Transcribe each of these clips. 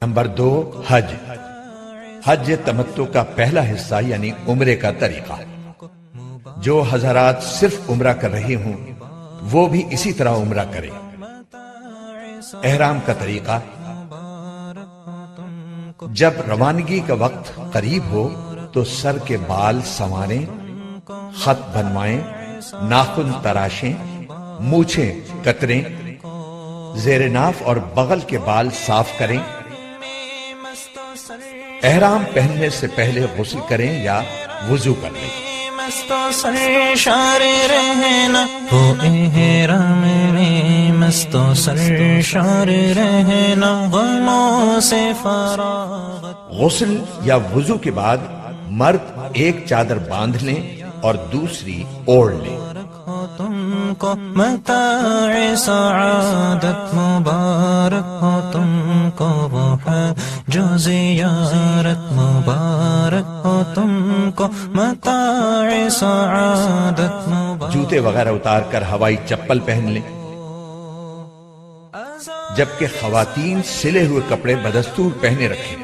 Number 2، حج۔ حج تمتع کا پہلا حصہ یعنی عمرے کا طریقہ۔ جو حضرات صرف عمرہ کر رہے ہوں وہ بھی اسی طرح عمرہ کریں۔ احرام کا طریقہ: جب روانگی کا وقت قریب ہو تو سر کے بال سنواریں، خط بنوائیں، ناخن تراشیں، مونچھیں کتریں، زیر ناف اور بغل کے بال صاف کریں۔ احرام پہننے سے پہلے غسل کریں یا وضو کر لیں۔ مستو سرشار رہنا وہ احرام میں، مستو سرشار رہنا غموں سے فراغت۔ غسل یا وضو کے بعد مرد ایک چادر باندھ لیں اور دوسری اوڑھ لیں۔ ہو تم کو متاع سعادت، مبارک ہو تم کو وہ جو زیارت، مبارک ہو تم کو متاع سعادت، مبارک۔ جوتے وغیرہ اتار کر ہوائی چپل پہن لیں، جبکہ خواتین سلے ہوئے کپڑے بدستور پہنے رکھیں،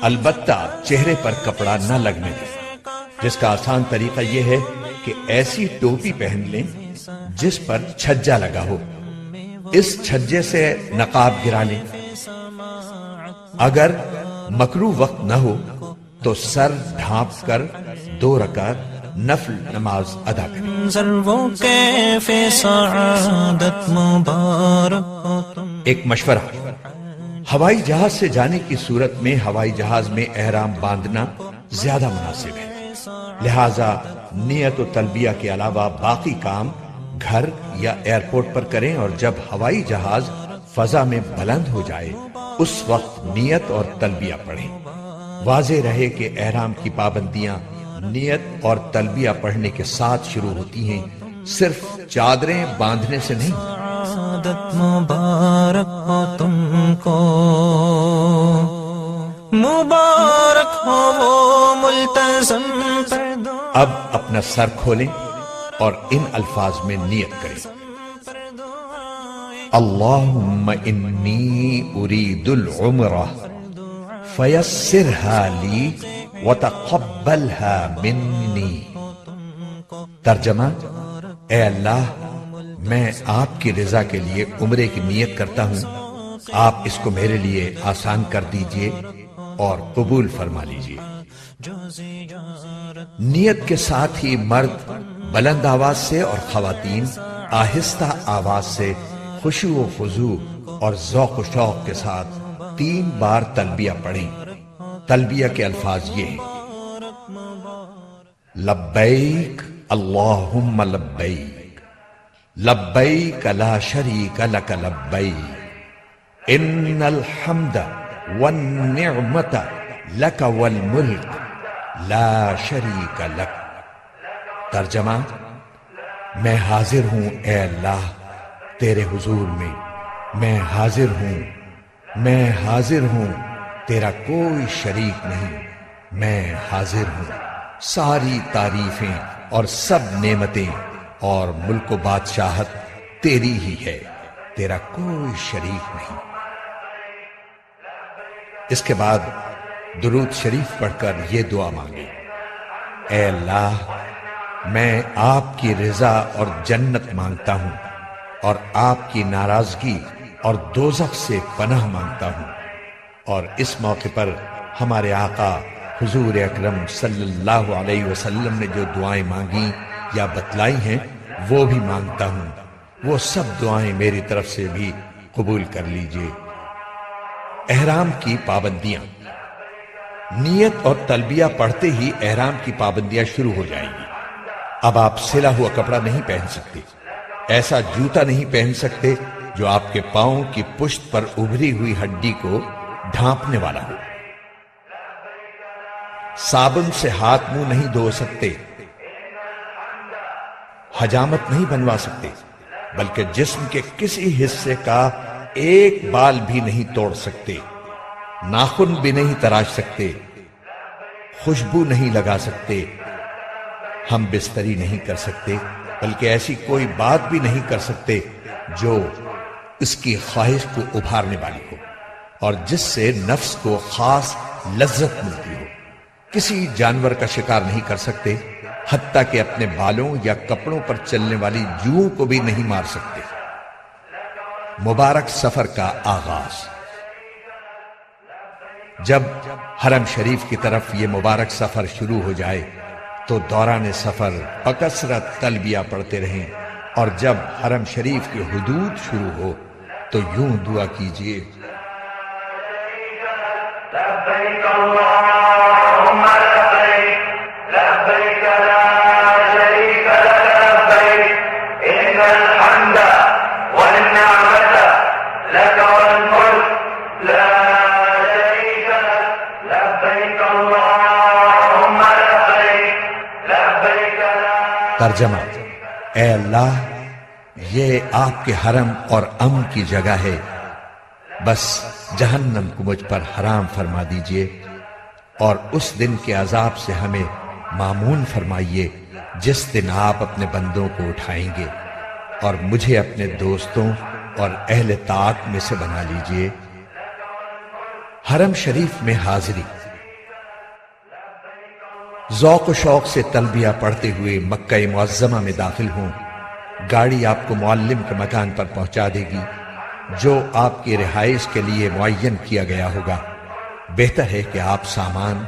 البتہ چہرے پر کپڑا نہ لگنے دیں۔ جس کا آسان طریقہ یہ ہے کہ ایسی ٹوپی پہن لیں جس پر چھجا لگا ہو، اس چھجے سے نقاب گرا لیں۔ اگر مکروہ وقت نہ ہو تو سر ڈھانپ کر 2 رکعت نفل نماز ادا کریں۔ ضربوں کیف سعادت، مبارک ہو تم۔ ایک مشورہ: ہوائی جہاز سے جانے کی صورت میں ہوائی جہاز میں احرام باندھنا زیادہ مناسب ہے، لہذا نیت و تلبیہ کے علاوہ باقی کام گھر یا ایئرپورٹ پر کریں، اور جب ہوائی جہاز فضا میں بلند ہو جائے اس وقت نیت اور تلبیہ پڑھیں۔ واضح رہے کہ احرام کی پابندیاں نیت اور تلبیہ پڑھنے کے ساتھ شروع ہوتی ہیں، صرف چادریں باندھنے سے نہیں۔ سعادت مبارک ہو تم کو، مبارک ہو وہ ملتزم پردوں۔ اب اپنا سر کھولیں اور ان الفاظ میں نیت کریں: اللہم انی ارید العمرہ فیسرها لی وتقبلها منی۔ ترجمہ: اے اللہ، میں آپ کی رضا کے لیے عمرے کی نیت کرتا ہوں، آپ اس کو میرے لیے آسان کر دیجئے اور قبول فرما لیجئے۔ نیت کے ساتھ ہی مرد بلند آواز سے اور خواتین آہستہ آواز سے خشوع و خضوع اور ذوق و شوق کے ساتھ 3 بار تلبیہ پڑھیں۔ تلبیہ کے الفاظ یہ ہیں: لبیک اللہم لبیک، لبیک لا شریک لک لبیک، ان الحمد والنعمت لک والملک لا شریک لک۔ ترجمہ: میں حاضر ہوں اے اللہ تیرے حضور میں، میں حاضر ہوں، میں حاضر ہوں، تیرا کوئی شریک نہیں، میں حاضر ہوں، ساری تعریفیں اور سب نعمتیں اور ملک و بادشاہت تیری ہی ہے، تیرا کوئی شریک نہیں۔ اس کے بعد درود شریف پڑھ کر یہ دعا مانگے: اے اللہ، میں آپ کی رضا اور جنت مانگتا ہوں اور آپ کی ناراضگی اور دوزخ سے پناہ مانگتا ہوں، اور اس موقع پر ہمارے آقا حضور اکرم صلی اللہ علیہ وسلم نے جو دعائیں مانگی یا بتلائی ہیں وہ بھی مانگتا ہوں، وہ سب دعائیں میری طرف سے بھی قبول کر لیجئے۔ احرام کی پابندیاں: نیت اور تلبیہ پڑھتے ہی احرام کی پابندیاں شروع ہو جائیں گی۔ اب آپ سلا ہوا کپڑا نہیں پہن سکتے، ایسا جوتا نہیں پہن سکتے جو آپ کے پاؤں کی پشت پر ابھری ہوئی ہڈی کو ڈھانپنے والا ہو۔ صابن سے ہاتھ منہ نہیں دھو سکتے، حجامت نہیں بنوا سکتے، بلکہ جسم کے کسی حصے کا ایک بال بھی نہیں توڑ سکتے، ناخن بھی نہیں تراش سکتے، خوشبو نہیں لگا سکتے، ہم بستری نہیں کر سکتے، بلکہ ایسی کوئی بات بھی نہیں کر سکتے جو اس کی خواہش کو ابھارنے والی ہو۔ اور جس سے نفس کو خاص لذت ملتی ہو۔ کسی جانور کا شکار نہیں کر سکتے، حتیٰ کہ اپنے بالوں یا کپڑوں پر چلنے والی جوؤں کو بھی نہیں مار سکتے۔ مبارک سفر کا آغاز۔ جب حرم شریف کی طرف یہ مبارک سفر شروع ہو جائے تو دوران سفر بکثرت تلبیہ پڑھتے رہیں، اور جب حرم شریف کی حدود شروع ہو تو یوں دعا کیجیے: لبیک اللہم لبیک لبیک لا شریک لک لبیک ان الحمد والنعمت لک والملک لا شریک لک لبیک اللہم لبیک لبیک لا۔ ترجمہ: اے اللہ، یہ آپ کے حرم اور امن کی جگہ ہے، بس جہنم کو مجھ پر حرام فرما دیجئے، اور اس دن کے عذاب سے ہمیں مامون فرمائیے جس دن آپ اپنے بندوں کو اٹھائیں گے، اور مجھے اپنے دوستوں اور اہل طاعت میں سے بنا لیجئے۔ حرم شریف میں حاضری۔ ذوق و شوق سے تلبیہ پڑھتے ہوئے مکہ معظمہ میں داخل ہوں۔ گاڑی آپ کو معلم کے مکان پر پہنچا دے گی جو آپ کی رہائش کے لیے معین کیا گیا ہوگا۔ بہتر ہے کہ آپ سامان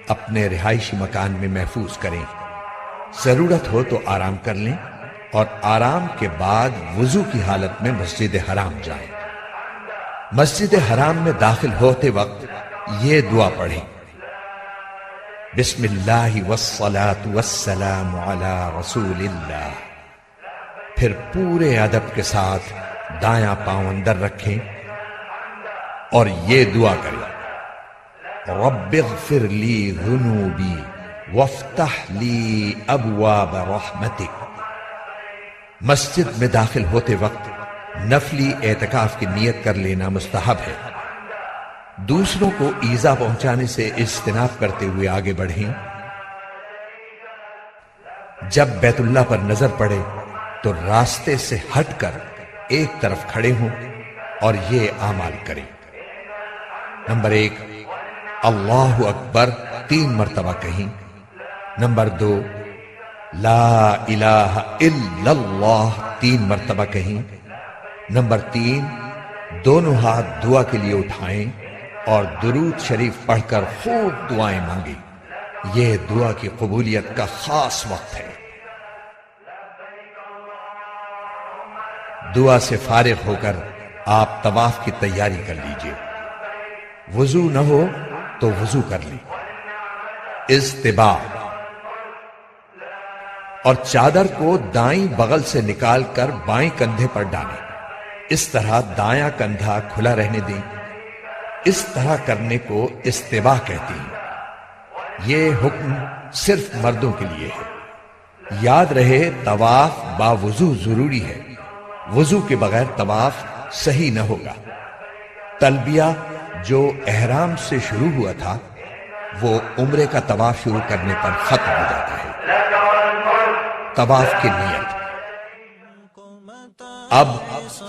اپنے رہائشی مکان میں محفوظ کریں۔ ضرورت ہو تو آرام کر لیں، اور آرام کے بعد وضو کی حالت میں مسجد حرام جائیں۔ مسجد حرام میں داخل ہوتے وقت یہ دعا پڑھیں: بسم اللہ والصلاة والسلام علی رسول اللہ۔ پھر پورے ادب کے ساتھ دایاں پاؤں اندر رکھیں اور یہ دعا کریں: رب اغفر لی ذنوبی وافتح لی ابواب رحمتک۔ مسجد میں داخل ہوتے وقت نفلی اعتکاف کی نیت کر لینا مستحب ہے۔ دوسروں کو ایذا پہنچانے سے اجتناب کرتے ہوئے آگے بڑھیں۔ جب بیت اللہ پر نظر پڑے تو راستے سے ہٹ کر ایک طرف کھڑے ہوں اور یہ اعمال کریں: نمبر 1، اللہ اکبر 3 مرتبہ کہیں۔ نمبر 2، لا الہ الا اللہ 3 مرتبہ کہیں۔ نمبر 3، دونوں ہاتھ دعا کے لیے اٹھائیں اور درود شریف پڑھ کر خوب دعائیں مانگیں۔ یہ دعا کی قبولیت کا خاص وقت ہے۔ دعا سے فارغ ہو کر آپ طواف کی تیاری کر لیجئے۔ وضو نہ ہو تو وضو کر لیں۔ اصطباع، اور چادر کو دائیں بغل سے نکال کر بائیں کندھے پر ڈالیں۔ اس طرح دایاں کندھا کھلا رہنے دیں۔ اس طرح کرنے کو اصطباع کہتے ہیں۔ یہ حکم صرف مردوں کے لیے ہے۔ یاد رہے طواف باوضو ضروری ہے۔ وضو کے بغیر طواف صحیح نہ ہوگا۔ تلبیہ جو احرام سے شروع ہوا تھا وہ عمرے کا طواف شروع کرنے پر ختم ہو جاتا ہے۔ طواف کی نیت۔ اب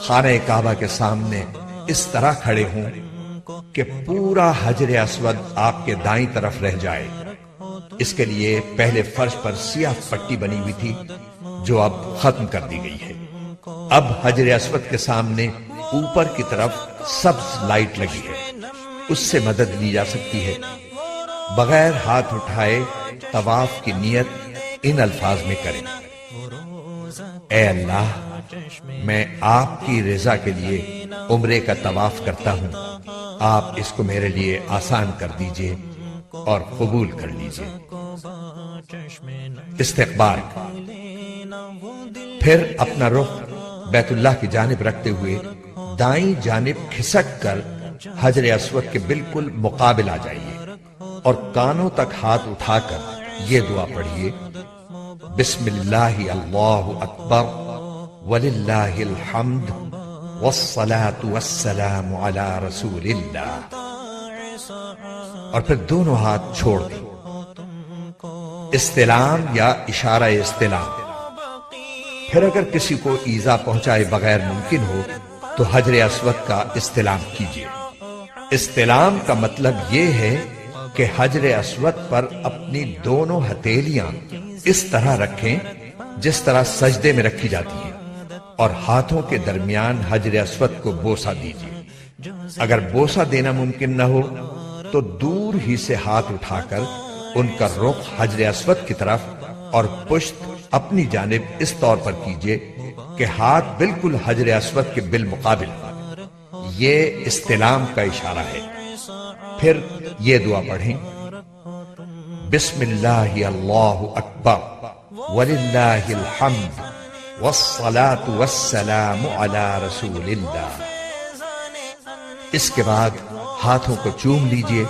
خانہ کعبہ کے سامنے اس طرح کھڑے ہوں کہ پورا حجر اسود آپ کے دائیں طرف رہ جائے۔ اس کے لیے پہلے فرش پر سیاہ پٹی بنی ہوئی تھی جو اب ختم کر دی گئی ہے۔ اب حجر اسود کے سامنے اوپر کی طرف سبز لائٹ لگی ہے، اس سے مدد لی جا سکتی ہے۔ بغیر ہاتھ اٹھائے طواف کی نیت ان الفاظ میں کریں: اے اللہ، میں آپ کی رضا کے لیے عمرے کا طواف کرتا ہوں، آپ اس کو میرے لیے آسان کر دیجئے اور قبول کر لیجئے۔ استقبال، پھر اپنا رخ بیت اللہ کی جانب رکھتے ہوئے دائیں جانب کھسک کر حجر اسود کے بالکل مقابل آ جائیے اور کانوں تک ہاتھ اٹھا کر یہ دعا پڑھیے: بسم اللہ اللہ اکبر وللہ الحمد والصلاة والسلام علی رسول اللہ، اور پھر دونوں ہاتھ چھوڑ دیں۔ استلام یا اشارہ استلام۔ پھر اگر کسی کو ایذا پہنچائے بغیر ممکن ہو تو حجر اسود کا استلام کیجیے۔ استلام کا مطلب یہ ہے کہ حجر اسود پر اپنی دونوں ہتھیلیاں اس طرح رکھیں جس طرح سجدے میں رکھی جاتی ہیں، اور ہاتھوں کے درمیان حجر اسود کو بوسہ دیجیے۔ اگر بوسہ دینا ممکن نہ ہو تو دور ہی سے ہاتھ اٹھا کر ان کا رخ حجر اسود کی طرف اور پشت اپنی جانب اس طور پر کیجیے کہ ہاتھ بالکل حجر اسود کے بالمقابل ہو۔ یہ استلام کا اشارہ ہے۔ پھر یہ دعا پڑھیں: بسم اللہ اللہ اکبر وللہ الحمد والصلاة والسلام علی رسول اللہ۔ اس کے بعد ہاتھوں کو چوم لیجئے۔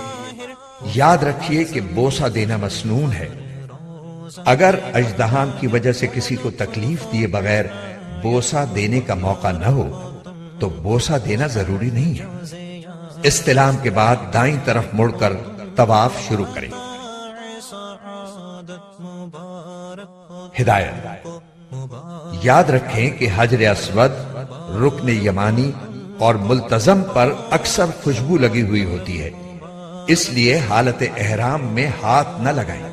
یاد رکھیے کہ بوسہ دینا مسنون ہے۔ اگر اژدہام کی وجہ سے کسی کو تکلیف دیے بغیر بوسہ دینے کا موقع نہ ہو تو بوسہ دینا ضروری نہیں ہے۔ استلام کے بعد دائیں طرف مڑ کر طواف شروع کریں۔ ہدایت: یاد رکھیں کہ حجر اسود، رکن یمانی اور ملتزم پر اکثر خوشبو لگی ہوئی ہوتی ہے، اس لیے حالت احرام میں ہاتھ نہ لگائیں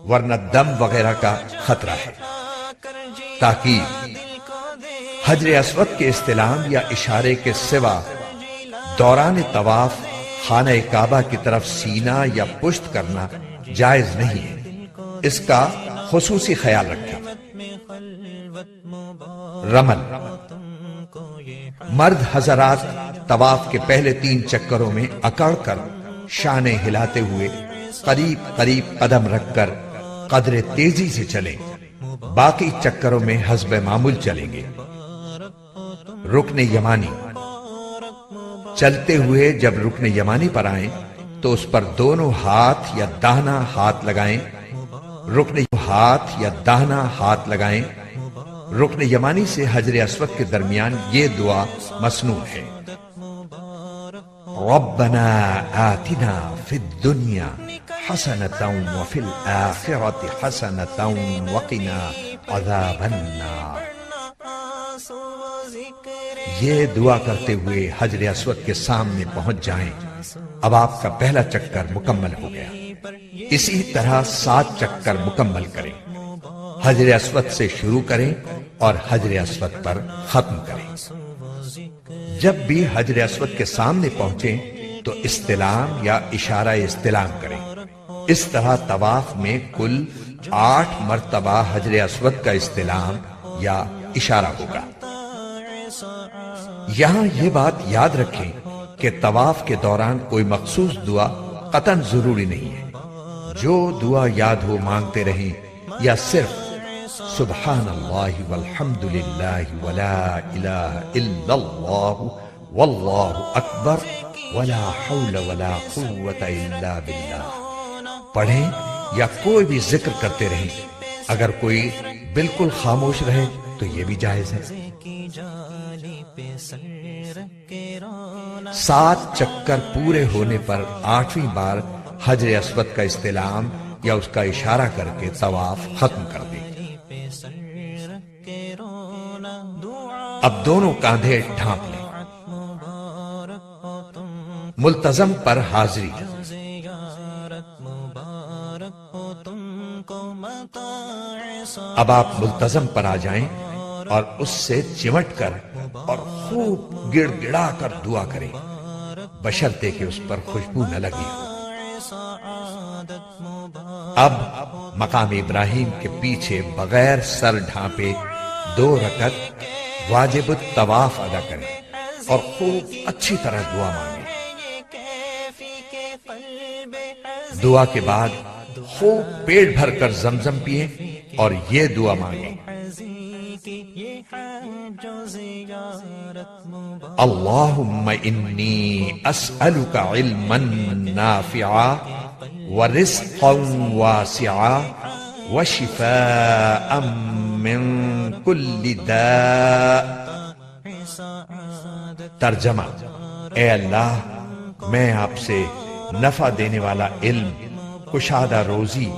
ورنہ دم وغیرہ کا خطرہ ہے۔ تاکہ حجر اسود کے استلام یا اشارے کے سوا دوران طواف خانہ کعبہ کی طرف سینہ یا پشت کرنا جائز نہیں ہے، اس کا خصوصی خیال رکھیں۔ رمل: مرد حضرات طواف کے پہلے 3 چکروں میں اکڑ کر شانے ہلاتے ہوئے قریب قریب قدم رکھ کر قدر تیزی سے چلیں، باقی چکروں میں حسب معمول چلیں گے۔ رکن یمانی: چلتے ہوئے جب رکن یمانی پر آئیں تو اس پر دونوں ہاتھ یا داہنا ہاتھ لگائیں۔ رکن یمانی سے حجر اسود کے درمیان یہ دعا مسنون ہے: ربنا آتنا فی الدنیا حسنۃ وفی الآخرۃ حسنۃ وقنا عذاب النار۔ یہ دعا کرتے ہوئے حجر اسود کے سامنے پہنچ جائیں۔ اب آپ کا پہلا چکر مکمل ہو گیا۔ اسی طرح 7 چکر مکمل کریں۔ حجر اسود سے شروع کریں اور حجر اسود پر ختم کریں۔ جب بھی حجر اسود کے سامنے پہنچیں تو استلام یا اشارہ استلام کریں۔ اس طرح طواف میں کل 8 مرتبہ حجر اسود کا استلام یا اشارہ ہوگا۔ یہاں یہ بات یاد رکھیں کہ طواف کے دوران کوئی مخصوص دعا قطعاً ضروری نہیں ہے۔ جو دعا یاد ہو مانگتے رہیں، یا صرف سبحان اللہ والحمد للہ ولا الہ الا اللہ واللہ اکبر ولا حول ولا قوة الا باللہ پڑھیں، یا کوئی بھی ذکر کرتے رہیں۔ اگر کوئی بالکل خاموش رہے تو یہ بھی جائز ہے۔ 7 چکر پورے ہونے پر 8ویں بار حجر اسود کا استلام یا اس کا اشارہ کر کے طواف ختم کر دیں۔ اب دونوں کاندھے ڈھانپ لیں۔ ملتزم پر حاضری: اب آپ ملتزم پر آ جائیں اور اس سے چمٹ کر اور خوب گڑ گڑا کر دعا کریں، بشرطے کہ اس پر خوشبو نہ لگی ہو۔ اب مقام ابراہیم کے پیچھے بغیر سر ڈھانپے 2 رکعت واجب الطواف ادا کریں اور خوب اچھی طرح دعا مانگیں۔ دعا کے بعد خوب پیٹ بھر کر زمزم پیئیں اور یہ دعا مانگیں: اللہم انی اسألک علما نافعا ورزقا واسعا وشفاء من کل داء۔ ترجمہ: اے اللہ، میں آپ سے نفع دینے والا علم، کشادہ روزی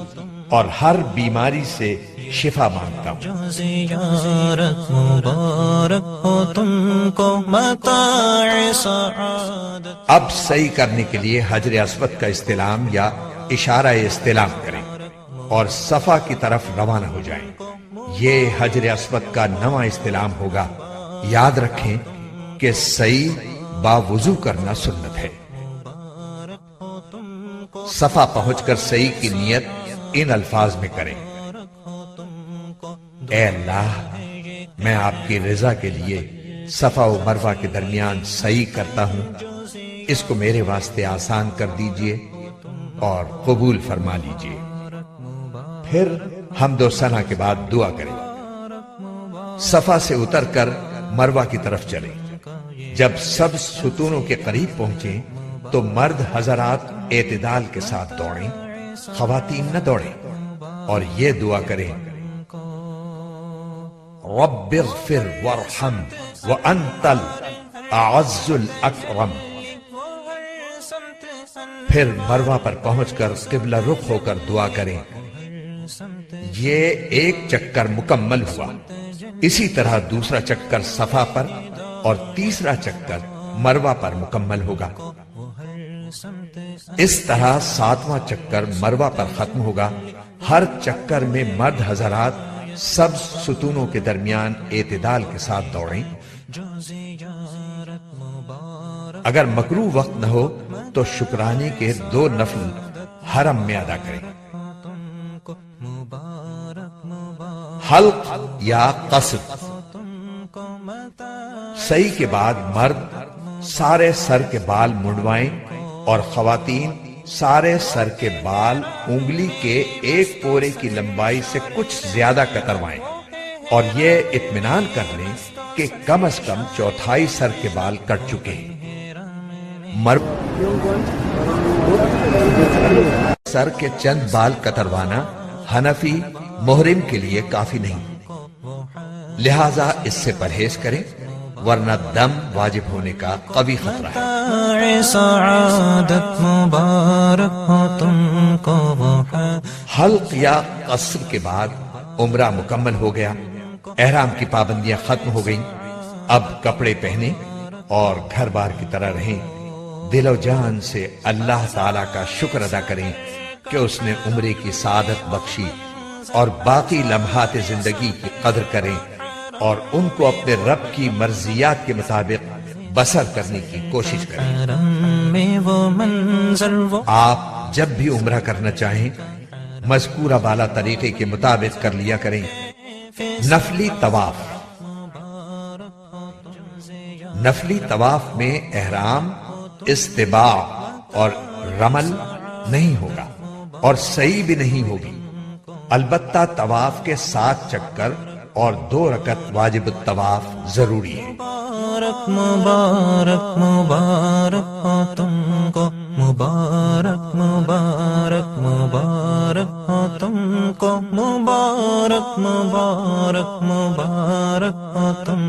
اور ہر بیماری سے شفا مانگتا ہوں۔ جو زیارت مبارک ہو تم کو متاع سعادت۔ اب صحیح کرنے کے لیے حجر اسود کا استلام یا اشارہ استلام کریں اور صفا کی طرف روانہ ہو جائیں۔ یہ حجر اسود کا نواں استلام ہوگا۔ یاد رکھیں کہ صحیح باوضو کرنا سنت ہے۔ صفا پہنچ کر صحیح کی نیت ان الفاظ میں کریں: اے اللہ، میں آپ کی رضا کے لیے صفا و مروہ کے درمیان صحیح کرتا ہوں، اس کو میرے واسطے آسان کر دیجئے اور قبول فرما لیجئے۔ پھر حمد و ثنا کے بعد دعا کریں۔ صفا سے اتر کر مروہ کی طرف چلیں۔ جب سب ستونوں کے قریب پہنچیں تو مرد حضرات اعتدال کے ساتھ دوڑیں، خواتین نہ دوڑیں، اور یہ دعا کریں: رب اغفر وارحم وانت الاعز الاکرم۔ پھر مروہ پر پہنچ کر قبلہ رخ ہو کر دعا کریں۔ یہ ایک چکر مکمل ہوا۔ اسی طرح دوسرا چکر صفا پر اور تیسرا چکر مروہ پر مکمل ہوگا۔ اس طرح 7واں چکر مروہ پر ختم ہوگا۔ ہر چکر میں مرد حضرات سب ستونوں کے درمیان اعتدال کے ساتھ دوڑیں۔ اگر مکروہ وقت نہ ہو تو شکرانے کے 2 نفل حرم میں ادا کریں۔ حلق یا قصر۔ صحیح کے بعد مرد سارے سر کے بال منڈوائیں اور خواتین سارے سر کے بال انگلی کے ایک پورے کی لمبائی سے کچھ زیادہ کتروائیں، اور یہ اطمینان کر لیں کہ کم از کم 1/4 سر کے بال کٹ چکے ہیں۔ مرد سر کے چند بال کتروانا حنفی محرم کے لیے کافی نہیں، لہذا اس سے پرہیز کریں، ورنہ دم واجب ہونے کا قوی خطرہ ہے۔ متاع سعادت مبارک ہو تم کو وہ ہے۔ حلق یا قصر کے بعد عمرہ مکمل ہو گیا، احرام کی پابندیاں ختم ہو گئیں۔ اب کپڑے پہنیں اور گھر بار کی طرح رہیں۔ دل و جان سے اللہ تعالیٰ کا شکر ادا کریں کہ اس نے عمرے کی سعادت بخشی، اور باقی لمحات زندگی کی قدر کریں اور ان کو اپنے رب کی مرضیات کے مطابق بسر کرنے کی کوشش کریں۔ حرم میں وہ منظر وہ آپ جب بھی عمرہ کرنا چاہیں مذکورہ بالا طریقے کے مطابق کر لیا کریں۔ نفلی طواف۔ نفلی طواف میں احرام، استباع اور رمل نہیں ہوگا اور صحیح بھی نہیں ہوگی، البتہ طواف کے 7 چکر اور 2 رکعت واجب الطواف ضروری ہے۔ مبارک مبارک مبارک ہو تم کو، مبارک مبارک مبارک ہو تم کو، مبارک مبارک مبارک ہو تم